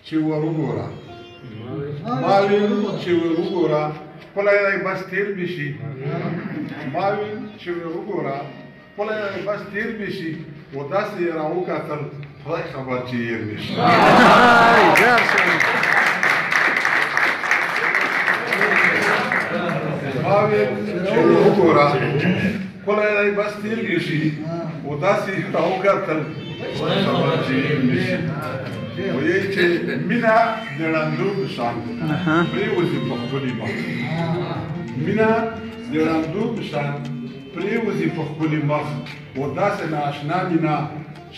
چې ورګورا ما ویل چې ورګورا پلای بس تیر بشي ما ویل چې ورګورا پلای بس تیر بشي و داسې راو کتل خدای خبر چې یې نشي ما ویل چې ورګورا پلای بس تیر بشي و داسې راو کتل خدای خبر چې یې نشي وایي چې مینا د ړندو په شان پرېوځي په خپلې مخ مینا د ړندو په شان پرېوځي په خپلې مخ و داسې نااشنا مینا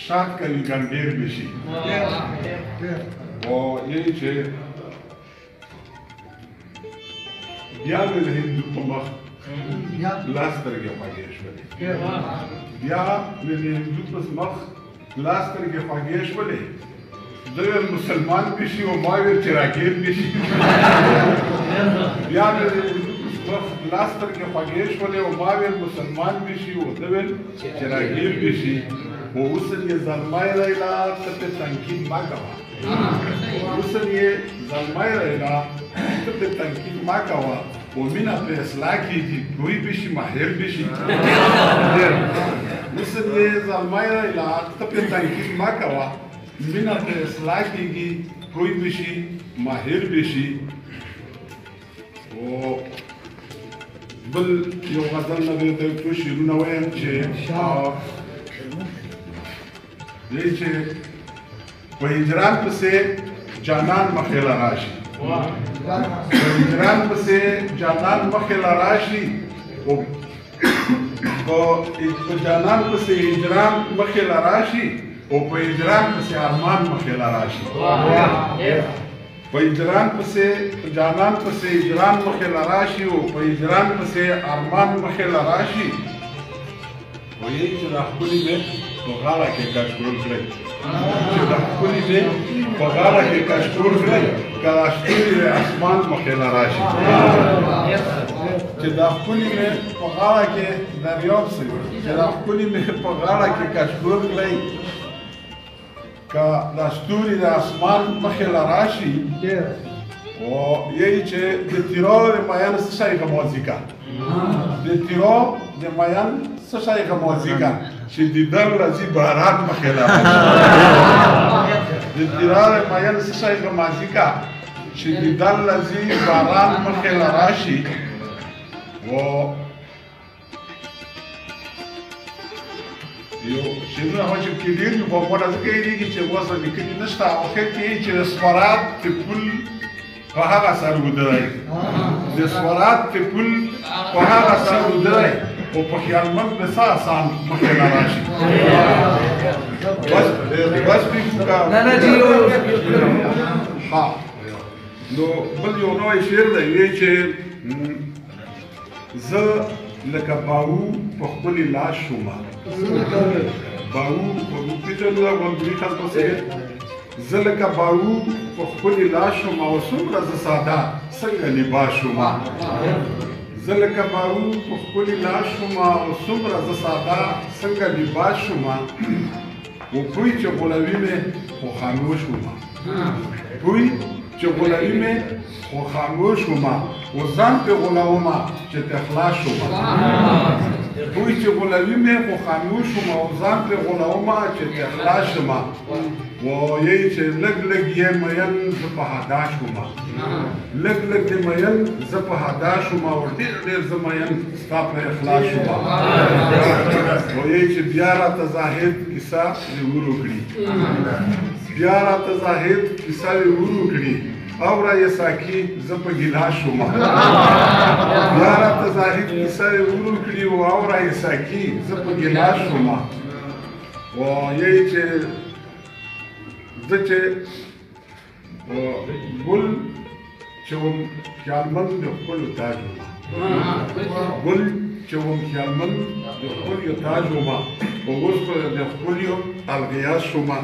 شاد کوي ګنډېر بشي وایي چې بیا مې د هندو په مخ لاس سترګې خوږې شولې بیا مې د هندو په مخ لاس سترګې خوږې شولې دوی مسلمان بشي و ما ویل چې راګیر بشي بیا مې لاس سترګې خوږې شولې و ما ویل مسلمان بشي و ده ویل چې راګیر بشي و اوسن یې زلمی ریلا ته پې تنقید مه کوه اوسن یې زلمی ریلا ته پې تنقید مه کوه و مینه پې اصلاح کېږي پوی بشي ماهر بشي اوسن یې زلمی ریلا ته پې تنقید مه کوه مینه په اصلاح کېږي پوی بشي ماهر بشي او بل یو غزل نه دی څو شعرونه وایم چې دی چې په هجران پسې جانان مخې له راشي په هجران پسې جانان مخې له راشي او په جانان پسې هجران مخې له راشي او په هجران پسې ارمان مخې له راشي په هجران پسې جانان پسې هجران مخې له راشي او په هجران پسې ارمان مخې له راشي وایي چې دا ښکلي مې په غاړه کې کشکول کړئ چې دا ښکلي مې په غاړه کې کشکول کړئ که دا ستوري د اسمان مخې له راشي چې دا ښکلي مې په غاړه کې دریاب سي چې دا ښکلي مې په غاړه کې کشکول کړئ که دا ستوري د اسمان مخې له راشي وایي چې د تیرو د مین څه شی غمازیکه د تیرو د مین څه شی غمازیکه چې دیدن راځي باران مخې له راشي د تیرو د مین څه شی غمازیکه چې دیدن راځي باران مخې له راشي یو شعرونه هغه چې کې ډېر په غوړه ځکه یېږي چې اوس لیکلي نشته او خیر کې چې د سفارات په پل په هغه سر ودرئ د سفارات په پل په هغه سر ودرئ او په خیالمند به څه آسان مخې له راشي بس پرېږدو نه جي ها نو بل یو نوی شعر دی وایي چې زه لکه باو په خپلې لاس شومه باو پیژنو دا غونډري خلکو سره زه لکه باو په خپلې لاس شومه او څومره زه ساده څنګه لباس شومه زه لکه باو په خپلې لاس شومه او څومره زه ساده څنګه لباس شومه و پوی چې غولوي مې خو خاموش ومه پوی چې غولوي مې خو خاموش ومه و ځان پې غولومه چې ته خلاص شومه پوی چې غولوي مې خو خاموش ومه او ځان پې غولومه چې ته خلاص شومه وایي چې لږ لږ یې مین زه په هدا شومه لږ لږ دې مین زه په هدا شومه او ډېر ډېر زه مین ستا په اخلاص شومه وایي چې بیا راته زاهد کیسه دې ورو کړي بیا راته زاهد کیسه دې ورو کړي اوره یې ساقي زه په ګیلاس شومه بیا راته زاهد کیسه دې ورو کړي او اوره یې ساقي زه په ګیلاس شومه وایي چې زه چې ګل چې وم خیالمند د ښکلو تاج ومه ګل چې وم خیالمند د ښکلیو تاج ومه او اوس به د ښکلیو الغیاز شومه